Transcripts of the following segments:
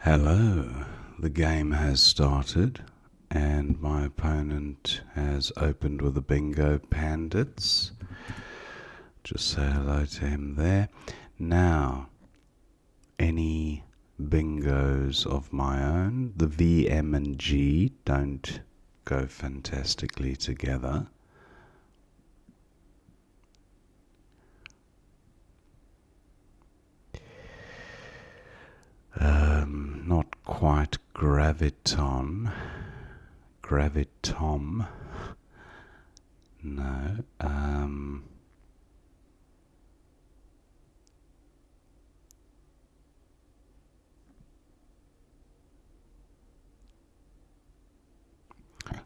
Hello, the game has started and my opponent has opened with a bingo pandits. Just say hello to him there. Now, any bingos of my own? The V, M and G don't go fantastically together. Not quite graviton. Gravitom. No.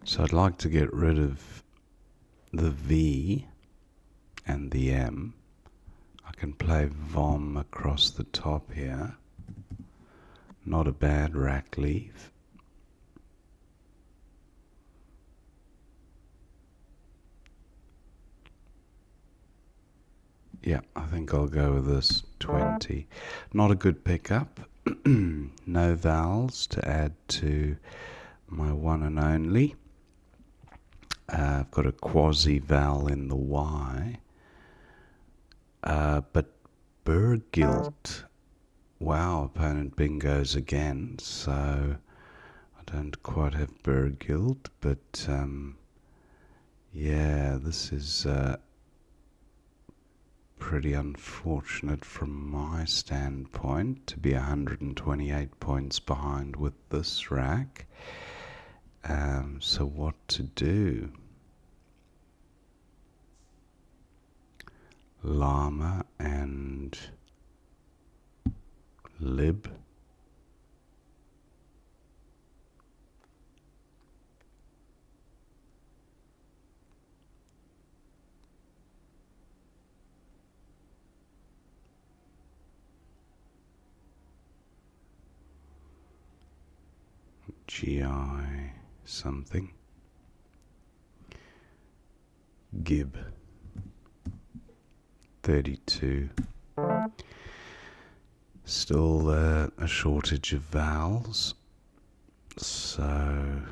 So I'd like to get rid of the V and the M. I can play vom across the top here. Not a bad rack leaf. Yeah, I think I'll go with this 20. Not a good pickup. No vowels to add to my one and only. I've got a quasi vowel in the Y. But Burgilt. Wow, opponent bingos again. So I don't quite have Burgilt, but yeah, this is pretty unfortunate from my standpoint to be 128 points behind with this rack. So what to do? Llama and lib. GI something. Gib. 32. Still a shortage of vowels. So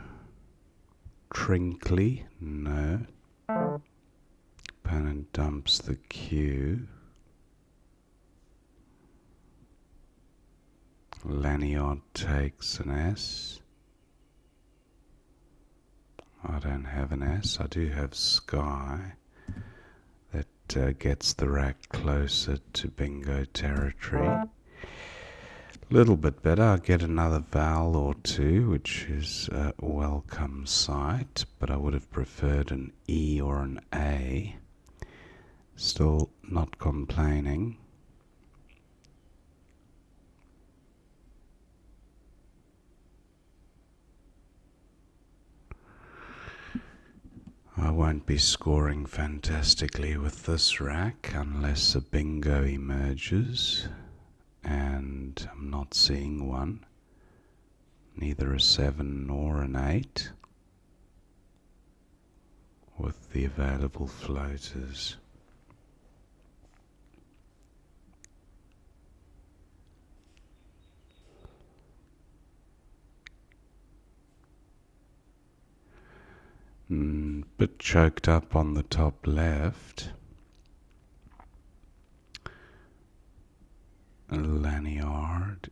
Trinkly, no. Opponent dumps the Q. Lanyard takes an S. I don't have an S. I do have Sky. That gets the rack closer to bingo territory. A little bit better. I get another vowel or two, which is a welcome sight, but I would have preferred an E or an A. Still not complaining. I won't be scoring fantastically with this rack unless a bingo emerges, and I'm not seeing one. Neither a 7 nor an 8 with the available floaters. Bit choked up on the top left. A lanyard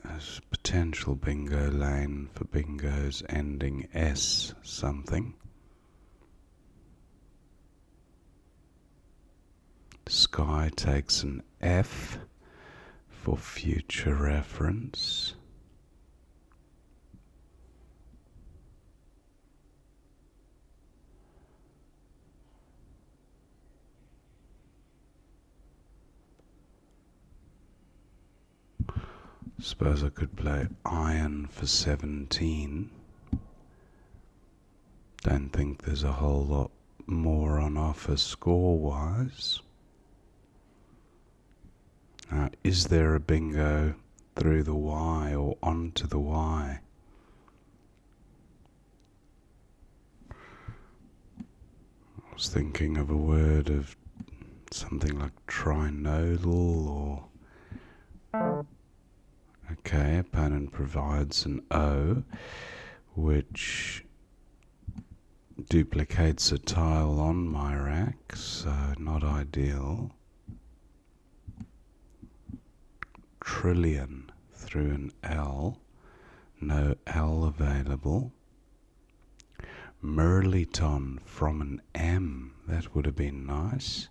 as potential bingo lane for bingos ending S something. Sky takes an F for future reference. Suppose I could play iron for 17. Don't think there's a whole lot more on offer score-wise. Is there a bingo through the Y or onto the Y? I was thinking of a word of something like trinodal or... Okay, opponent provides an O, which duplicates a tile on my rack, so not ideal. Trillion through an L, no L available. Merliton from an M, that would have been nice.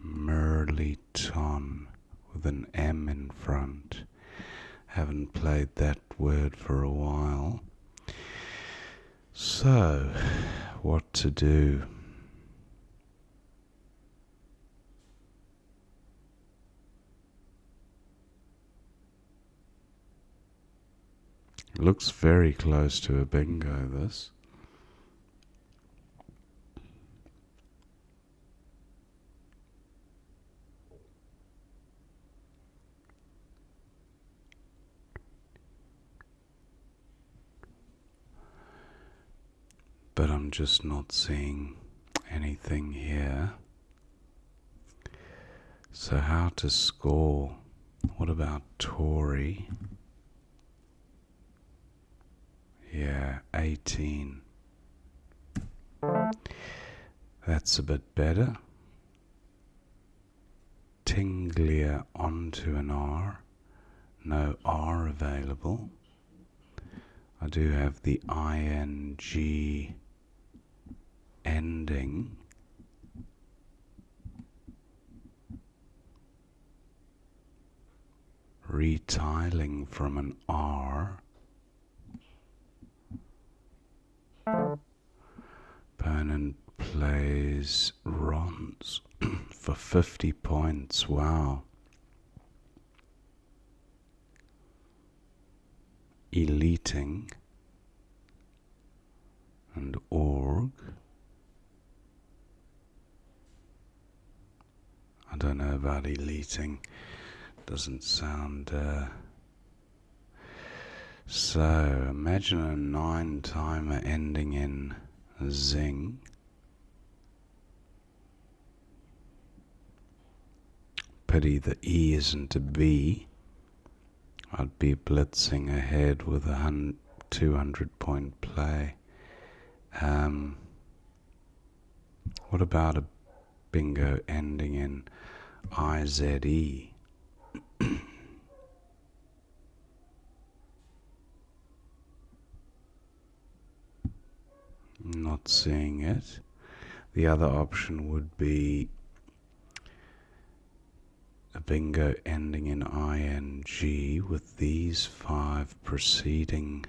Merliton with an M in front. Haven't played that word for a while. So, what to do? Looks very close to a bingo, this. But I'm just not seeing anything here. So how to score? What about Tory? Yeah, 18. That's a bit better. Tinglia onto an R. No R available. I do have the ing ending. Retiling from an R. Opponent plays Rons for 50 points. Wow. Eliting and org. I don't know about eliting. Doesn't sound... So, imagine a 9-timer ending in zing. Pity the E isn't a B. I'd be blitzing ahead with a 200-point play. What about a bingo ending in IZE? Not seeing it. The other option would be a bingo ending in ing with these 5 preceding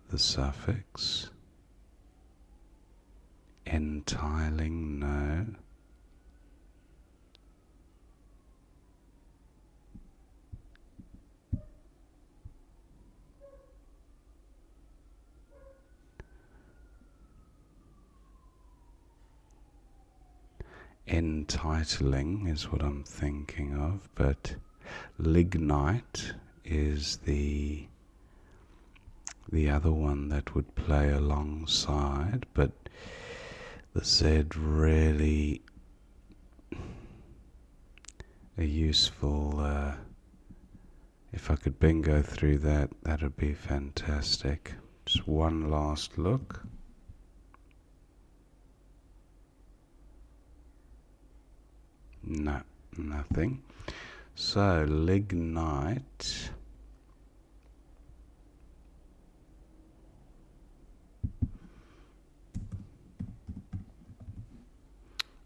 the suffix. Entiling, no. Entitling is what I'm thinking of, but lignite is the other one that would play alongside, but the Z really a useful, if I could bingo through that, that would be fantastic. Just one last look. No, nothing. So, lignite.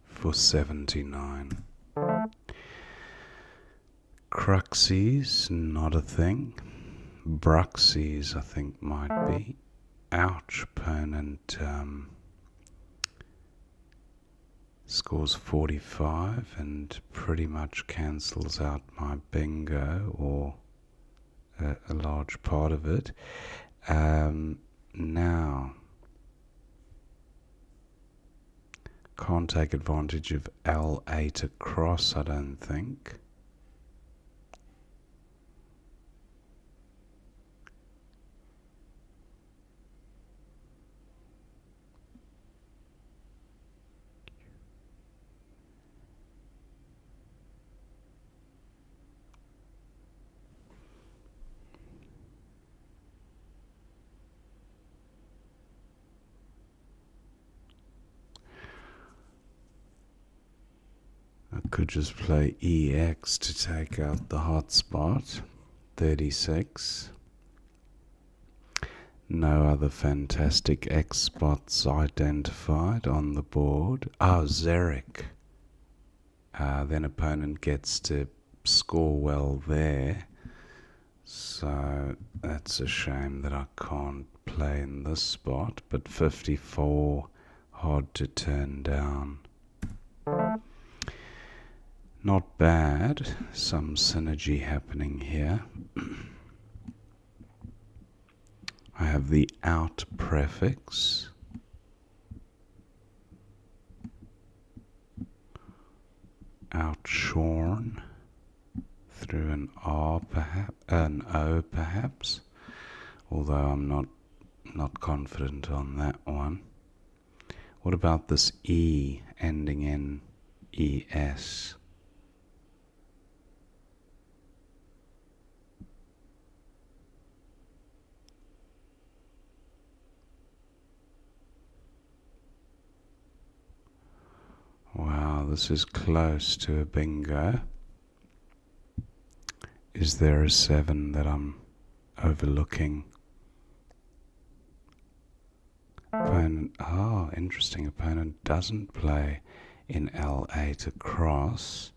For 79. Cruxies, not a thing. Bruxies, I think, might be. Ouch, opponent scores 45 and pretty much cancels out my bingo, or a large part of it. Now, can't take advantage of L8 across, I don't think. Could just play EX to take out the hotspot. 36. No other fantastic X spots identified on the board. Oh, Zarek. Then opponent gets to score well there. So that's a shame that I can't play in this spot. But 54, hard to turn down. Not bad. Some synergy happening here. I have the out prefix. Outshorn through an R, perhaps an O, perhaps. Although I'm not confident on that one. What about this E ending in ES? Wow, this is close to a bingo. Is there a 7 that I'm overlooking? Opponent, oh, interesting. Opponent doesn't play in L8 across.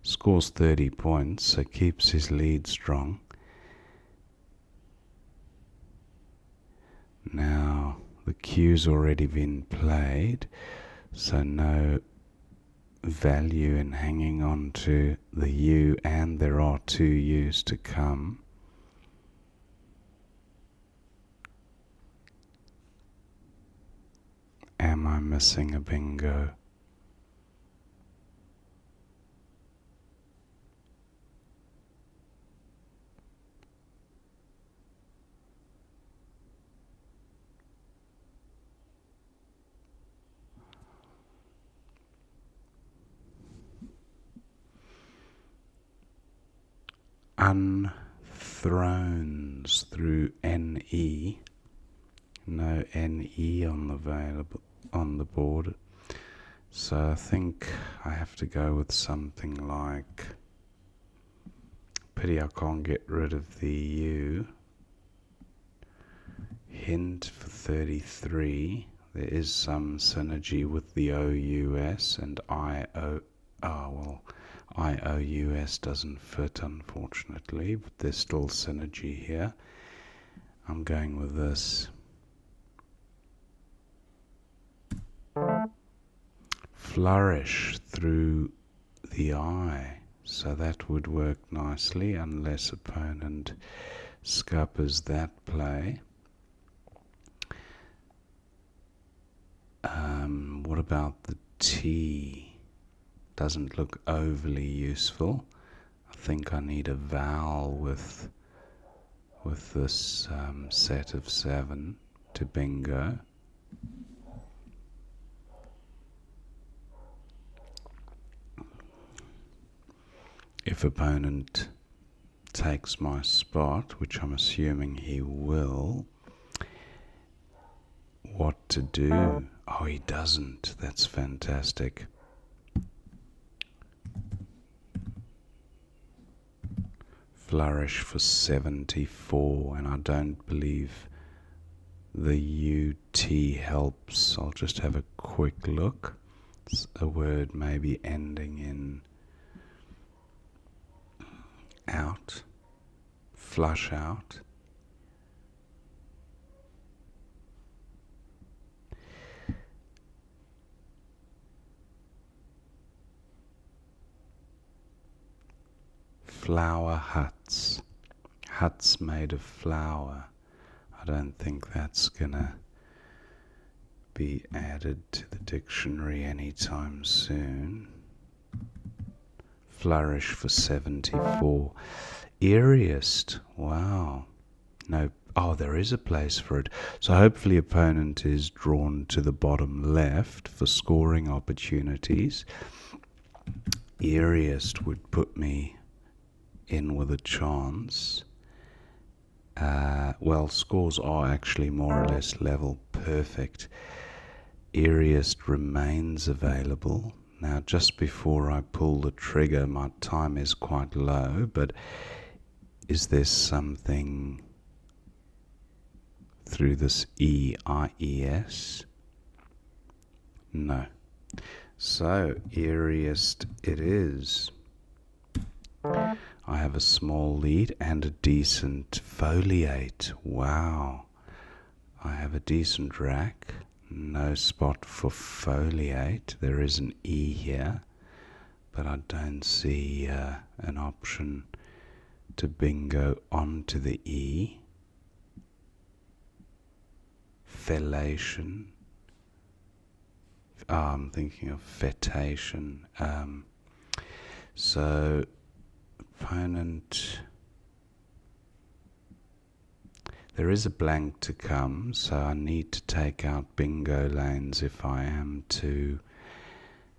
Scores 30 points, so keeps his lead strong. Now, the Q's already been played, so no value in hanging on to the U, and there are 2 U's to come. Am I missing a bingo? Unthrones through NE. No NE on the board. So I think I have to go with something like, pity I can't get rid of the U. Hint for 33. There is some synergy with the OUS and IO. Oh, well, IOUS doesn't fit, unfortunately, but there's still synergy here. I'm going with this. Flourish through the I, so that would work nicely unless opponent scuppers that play. What about the T? Doesn't look overly useful. I think I need a vowel with this set of 7 to bingo. If opponent takes my spot, which I'm assuming he will, what to do? Oh, he doesn't. That's fantastic. Flourish for 74, and I don't believe the UT helps. I'll just have a quick look. It's a word maybe ending in out, flush out. Flower huts. Huts made of flour. I don't think that's gonna be added to the dictionary anytime soon. Flourish for 74. Eeriest. Wow. No. Oh, there is a place for it. So hopefully opponent is drawn to the bottom left for scoring opportunities. Eeriest would put me in with a chance. Well, scores are actually more or less level. Perfect. Eeriest remains available. Now, just before I pull the trigger, my time is quite low, but is there something through this E-I-E-S? No. So, eeriest it is. I have a small lead and a decent foliate. Wow. I have a decent rack. No spot for foliate. There is an E here, but I don't see an option to bingo onto the E. Fellation. I'm thinking of fetation. So, opponent. There is a blank to come, so I need to take out bingo lanes if I am to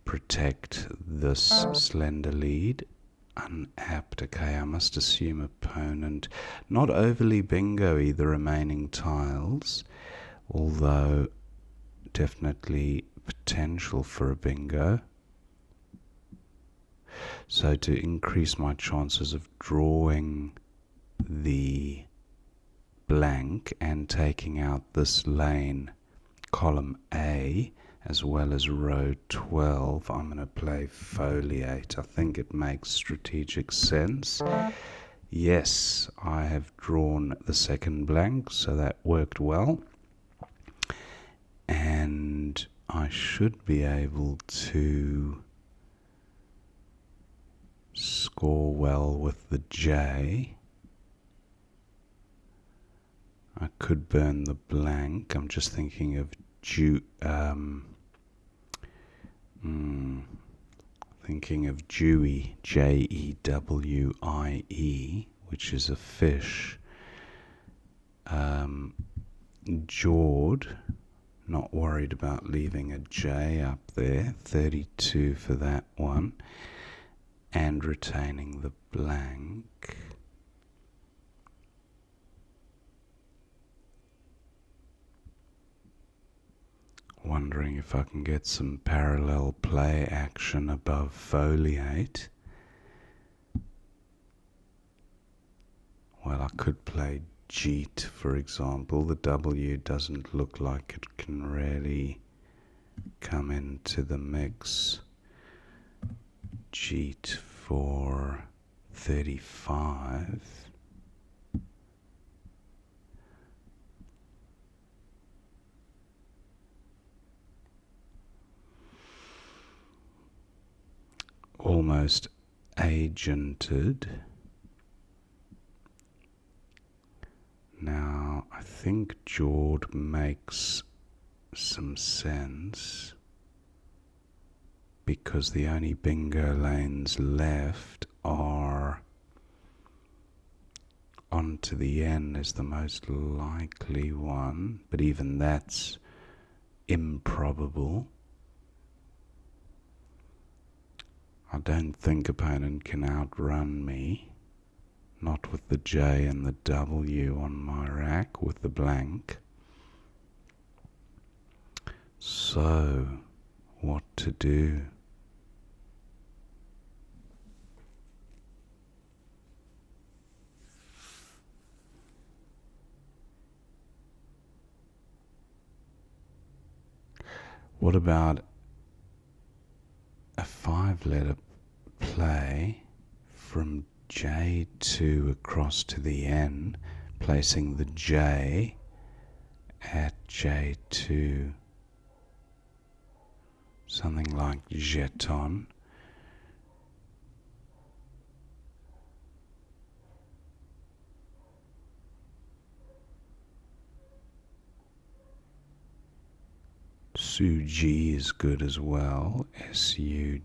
protect this slender lead. Unapt. Okay, I must assume opponent not overly bingo-y the remaining tiles, although definitely potential for a bingo. So to increase my chances of drawing the blank and taking out this lane, column A, as well as row 12, I'm going to play foliate. I think it makes strategic sense. Yes, I have drawn the second blank, so that worked well. And I should be able to score well with the J. I could burn the blank. I'm just thinking of Jewie, Jewie, which is a fish. Jord, not worried about leaving a J up there. 32 for that one. And retaining the blank. Wondering if I can get some parallel play action above foliate. Well, I could play Jeet, for example. The W doesn't look like it can really come into the mix. Jeet for 35. Almost agented. Now, I think Jord makes some sense because the only bingo lanes left are onto the N is the most likely one, but even that's improbable. I don't think opponent can outrun me. Not with the J and the W on my rack, with the blank. So, what to do? What about a 5-letter play from J2 across to the N, placing the J at J2, something like jeton. Su-G is good as well, S-U-J-E-E.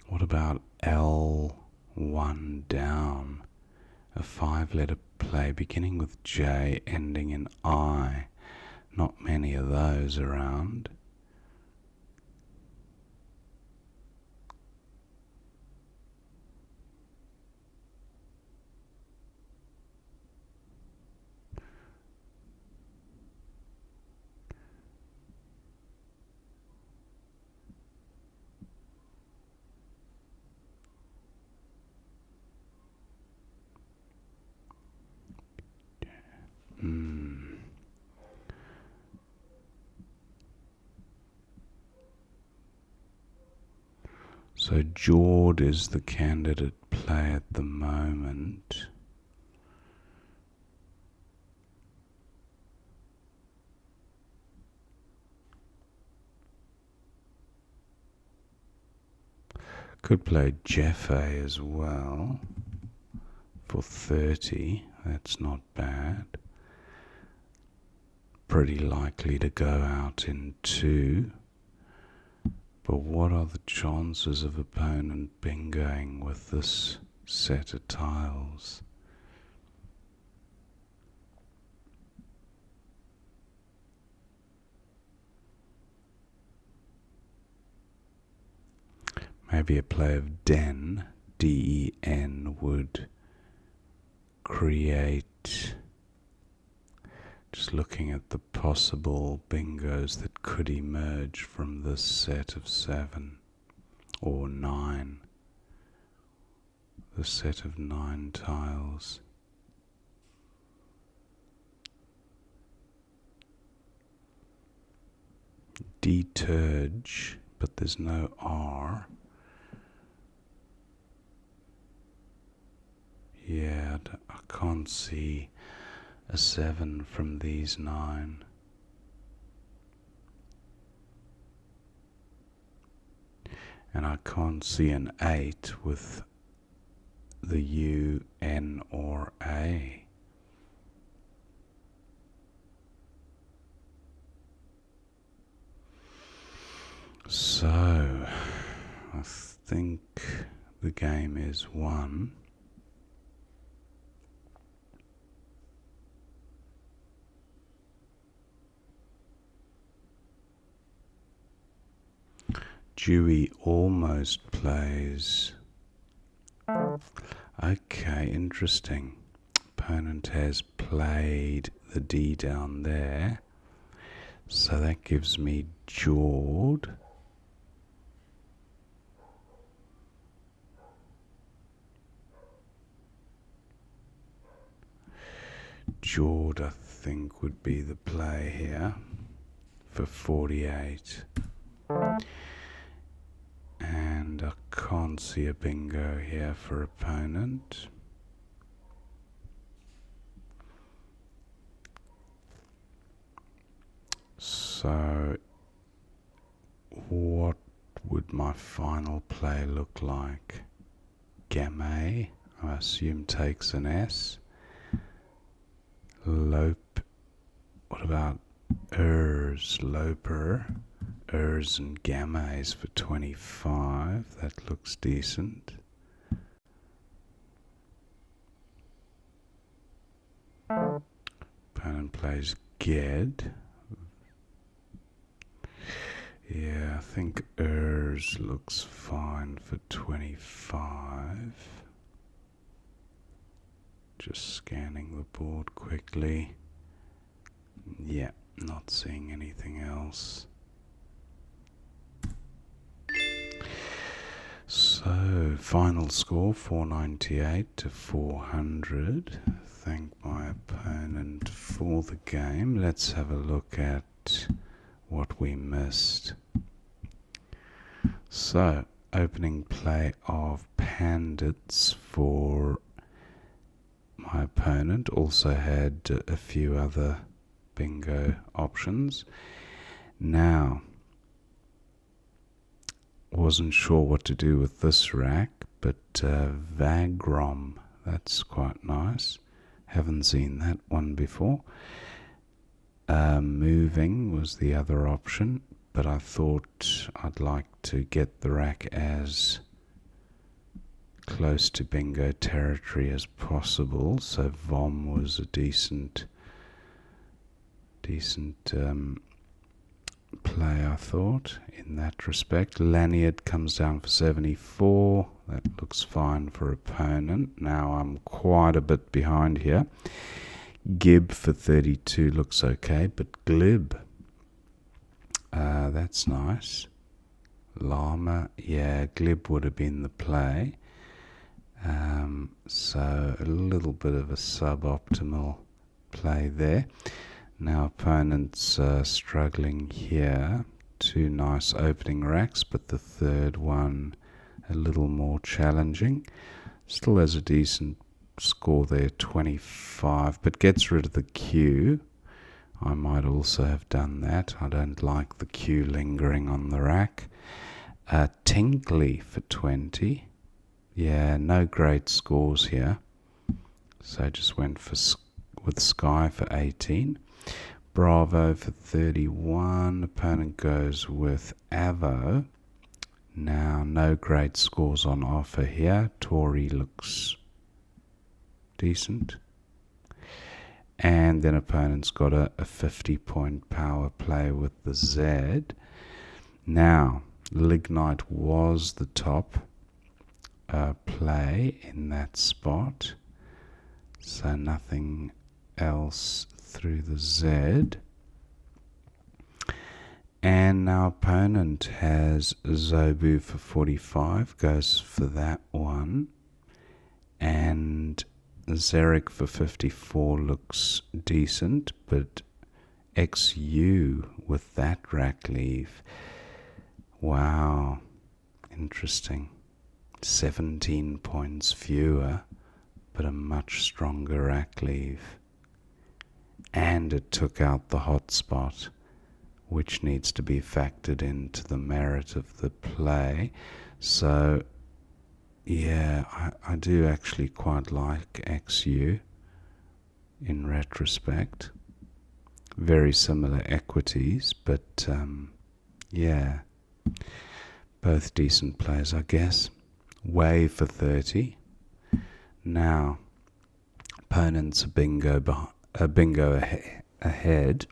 What about L1 down? A 5-letter play beginning with J, ending in I. Not many of those around. So Jord is the candidate play at the moment. Could play Jeffe as well for 30. That's not bad. Pretty likely to go out in 2. But what are the chances of opponent bingoing with this set of tiles? Maybe a play of Den, D-E-N, would create, just looking at the possible bingos that could emerge from this set of 7 or 9. The set of 9 tiles. Deterge, but there's no R. Yeah, I can't see a 7 from these 9. And I can't see an 8 with the U, N or A. So, I think the game is won. Dewey almost plays. Okay, interesting. Opponent has played the D down there. So that gives me Jord. Jord, I think, would be the play here for 48. And I can't see a bingo here for opponent. So what would my final play look like? Game, I assume, takes an S. Lope, what about Loper, and Gammas for 25, that looks decent. Opponent plays Ged. Yeah, I think looks fine for 25. Just scanning the board quickly. Yeah, not seeing anything else. So, final score 498 to 400. Thank my opponent for the game. Let's have a look at what we missed. So, opening play of Pandits for my opponent. Also had a few other bingo options. Now, wasn't sure what to do with this rack, but Vagrom, that's quite nice. Haven't seen that one before. Moving was the other option, but I thought I'd like to get the rack as close to bingo territory as possible, so Vom was a decent play, I thought, in that respect. Lanyard comes down for 74. That looks fine for opponent. Now I'm quite a bit behind here. Gib for 32 looks okay, but Glib, that's nice. Llama, yeah, Glib would have been the play. So a little bit of a suboptimal play there. Now opponent's struggling here. Two nice opening racks, but the third one a little more challenging. Still has a decent score there, 25, but gets rid of the Q. I might also have done that. I don't like the Q lingering on the rack. Tinkly for 20. Yeah, no great scores here. So I just went with Sky for 18. Bravo for 31. Opponent goes with Avo. Now, no great scores on offer here. Tory looks decent. And then opponent's got a 50-point power play with the Z. Now, Lignite was the top play in that spot. So nothing else through the Z. And now opponent has Zobu for 45, goes for that one. And Zarek for 54 looks decent, but XU with that rack leave. Wow, interesting. 17 points fewer, but a much stronger rack leave. And it took out the hotspot, which needs to be factored into the merit of the play. So, yeah, I do actually quite like XU in retrospect. Very similar equities, but yeah, both decent plays, I guess. Wave for 30. Now, opponents a bingo ahead.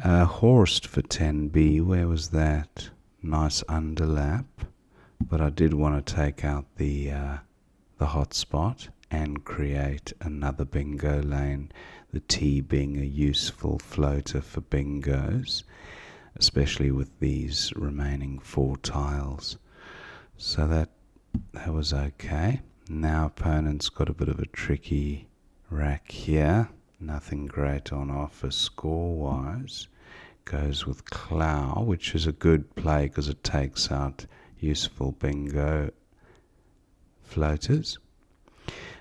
Horst for 10B, where was that? Nice underlap, but I did want to take out the hotspot and create another bingo lane, the T being a useful floater for bingos, especially with these remaining 4 tiles. So that was okay. Now opponent's got a bit of a tricky rack here. Nothing great on offer score-wise. Goes with Clow, which is a good play because it takes out useful bingo floaters.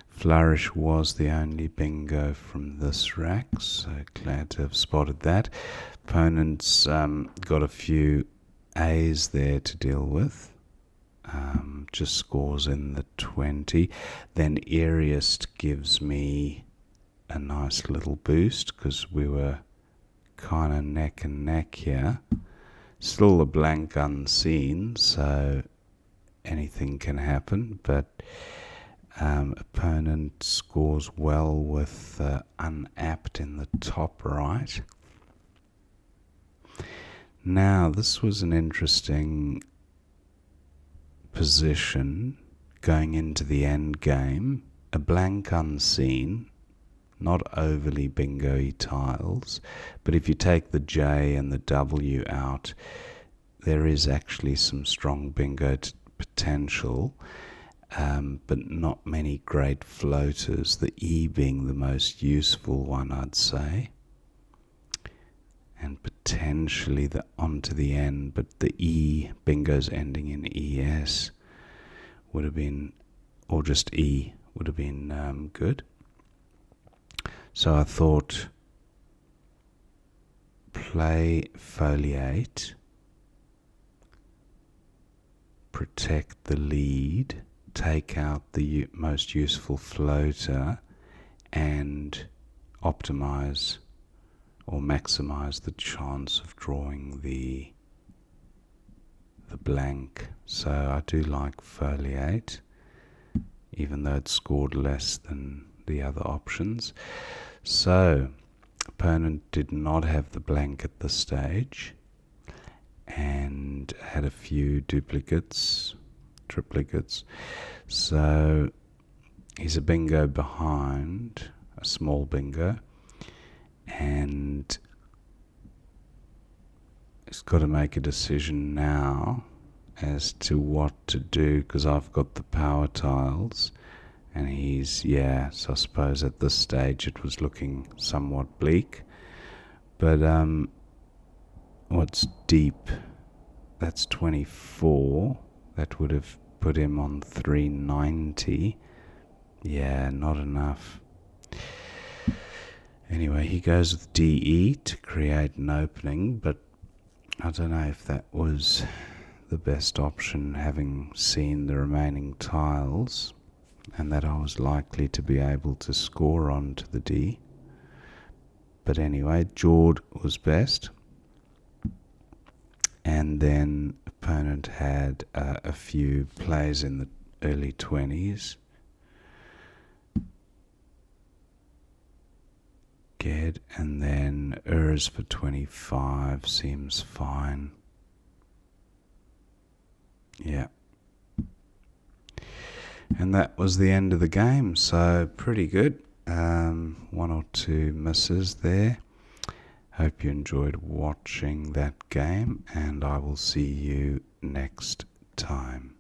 Flourish was the only bingo from this rack, so glad to have spotted that. Opponent's got a few A's there to deal with. Just scores in the 20. Then Eeriest gives me a nice little boost because we were kind of neck and neck here. Still a blank unseen, so anything can happen, but opponent scores well with unapt in the top right. Now, this was an interesting position going into the end game. A blank unseen, not overly bingo-y tiles, but if you take the J and the W out, there is actually some strong bingo potential, but not many great floaters, the E being the most useful one, I'd say, and potentially onto the end, but the E, bingos ending in ES would have been, or just E, would have been good. So I thought play foliate, protect the lead, take out the most useful floater, and optimize or maximize the chance of drawing the blank. So I do like foliate, even though it scored less than the other options. So opponent did not have the blank at this stage and had a few duplicates, triplicates. So he's a bingo behind, a small bingo, and he's got to make a decision now as to what to do, because I've got the power tiles and he's, so I suppose at this stage it was looking somewhat bleak, but what's deep that's 24. That would have put him on 390. Yeah, not enough. Anyway, he goes with DE to create an opening, but I don't know if that was the best option, having seen the remaining tiles and that I was likely to be able to score onto the D. But anyway, Jord was best. And then opponent had a few plays in the early 20s. Ged, and then Urs for 25 seems fine. Yeah. And that was the end of the game, so pretty good. One or two misses there. Hope you enjoyed watching that game, and I will see you next time.